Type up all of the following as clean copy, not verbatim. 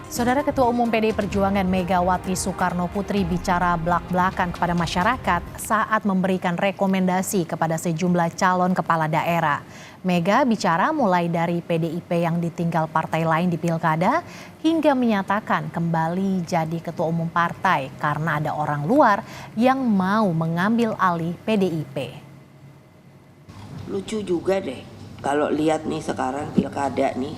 Saudara Ketua Umum PDI Perjuangan Megawati Soekarno Putri bicara belak-belakan kepada masyarakat saat memberikan rekomendasi kepada sejumlah calon kepala daerah. Mega bicara mulai dari PDIP yang ditinggal partai lain di pilkada hingga menyatakan kembali jadi ketua umum partai karena ada orang luar yang mau mengambil alih PDIP. Lucu juga deh kalau lihat nih sekarang pilkada nih.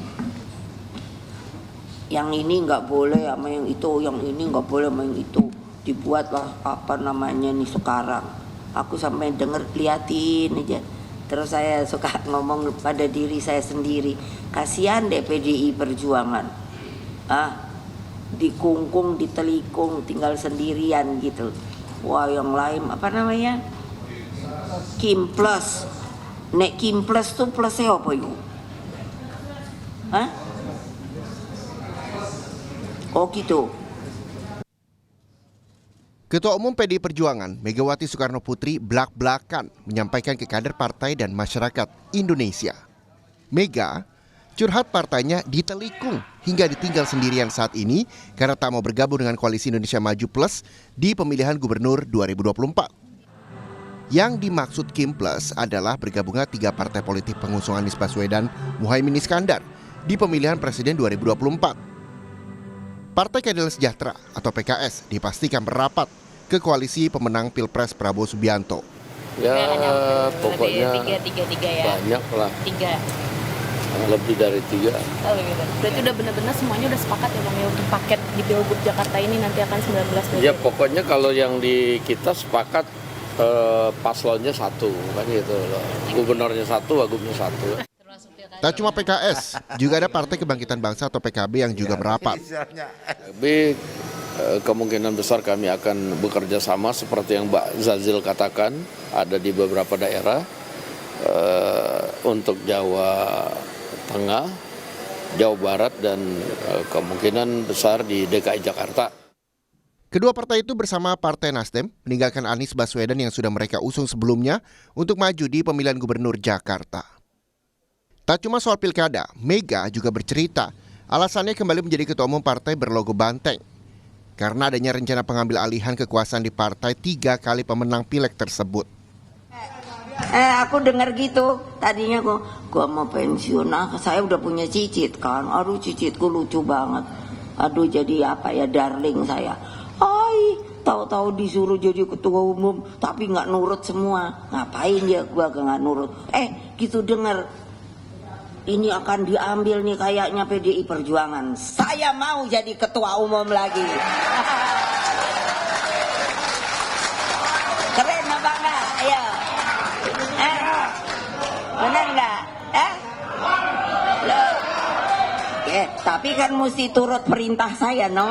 Yang ini nggak boleh sama yang itu, yang ini nggak boleh sama yang itu. Dibuatlah apa namanya nih sekarang. Aku sampai denger liatin aja. Terus saya suka ngomong pada diri saya sendiri. Kasihan deh PDI Perjuangan. Dikungkung, ditelikung, tinggal sendirian gitu. Wah yang lain apa namanya? Kim Plus. Nek Kim Plus tuh plusnya apa yuk? Oh gitu. Ketua Umum PDI Perjuangan Megawati Soekarno Putri belak-belakan menyampaikan ke kader partai dan masyarakat Indonesia. Mega curhat partainya ditelikung hingga ditinggal sendirian saat ini karena tak mau bergabung dengan Koalisi Indonesia Maju Plus di pemilihan gubernur 2024. Yang dimaksud Kim Plus adalah bergabungnya 3 partai politik pengusung Anies Baswedan, Muhaimin Iskandar di pemilihan presiden 2024. Partai Keadilan Sejahtera atau PKS dipastikan merapat ke koalisi pemenang Pilpres Prabowo Subianto. Ya pokoknya tiga ya. Banyak lah. 3. Lebih dari 3. Oh, gitu. Berarti udah benar-benar semuanya udah sepakat ya Bang ya untuk paket di Pilgub Jakarta ini nanti akan 19 Ya pokoknya kalau yang di kita sepakat paslonnya 1 kan gitu loh. Gubernurnya 1, wagubnya 1. Tak cuma PKS, juga ada Partai Kebangkitan Bangsa atau PKB yang juga merapat. Tapi kemungkinan besar kami akan bekerja sama seperti yang Mbak Zazil katakan, ada di beberapa daerah untuk Jawa Tengah, Jawa Barat, dan kemungkinan besar di DKI Jakarta. Kedua partai itu bersama Partai Nasdem meninggalkan Anies Baswedan yang sudah mereka usung sebelumnya untuk maju di pemilihan gubernur Jakarta. Tak cuma soal pilkada, Mega juga bercerita alasannya kembali menjadi ketua umum partai berlogo banteng. Karena adanya rencana pengambil alihan kekuasaan di partai 3 kali pemenang pileg tersebut. Aku dengar gitu, tadinya gua mau pensiun, saya udah punya cicit kan. Aduh cicitku lucu banget. Aduh jadi apa ya darling saya. Tahu-tahu disuruh jadi ketua umum tapi nggak nurut semua. Ngapain ya gua nggak nurut. Gitu dengar. Ini akan diambil nih kayaknya PDI Perjuangan. Saya mau jadi ketua umum lagi. Keren apa enggak? Ayo. Benar enggak? Loh. Tapi kan mesti turut perintah saya, no?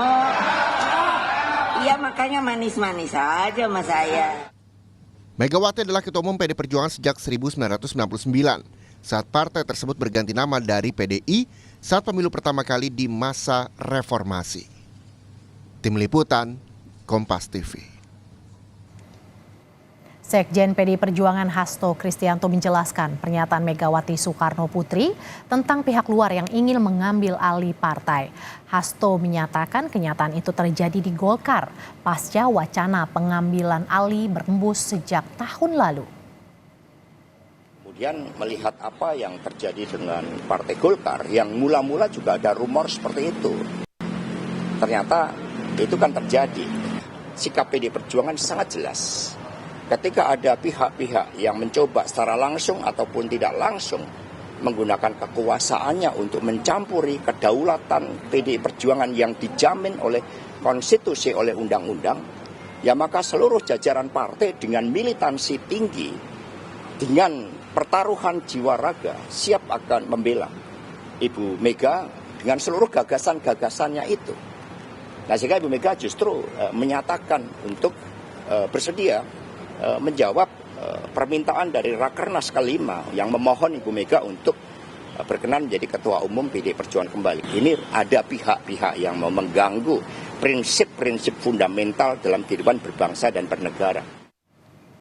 Iya makanya manis-manis aja sama saya. Megawati adalah ketua umum PDI Perjuangan sejak 1999. Saat partai tersebut berganti nama dari PDI saat pemilu pertama kali di masa reformasi. Tim Liputan, Kompas TV. Sekjen PDI Perjuangan Hasto Kristianto menjelaskan pernyataan Megawati Soekarno Putri tentang pihak luar yang ingin mengambil alih partai. Hasto menyatakan kenyataan itu terjadi di Golkar pasca wacana pengambilan alih berembus sejak tahun lalu. Kemudian melihat apa yang terjadi dengan Partai Golkar yang mula-mula juga ada rumor seperti itu. Ternyata itu kan terjadi. Sikap PDI Perjuangan sangat jelas. Ketika ada pihak-pihak yang mencoba secara langsung ataupun tidak langsung menggunakan kekuasaannya untuk mencampuri kedaulatan PDI Perjuangan yang dijamin oleh konstitusi, oleh undang-undang, ya maka seluruh jajaran partai dengan militansi tinggi, dengan pertaruhan jiwa raga siap akan membela Ibu Mega dengan seluruh gagasan-gagasannya itu. Nah sehingga Ibu Mega justru menyatakan untuk bersedia menjawab permintaan dari Rakernas ke-5 yang memohon Ibu Mega untuk berkenan menjadi ketua umum PDI Perjuangan kembali. Ini ada pihak-pihak yang mau mengganggu prinsip-prinsip fundamental dalam kehidupan berbangsa dan bernegara.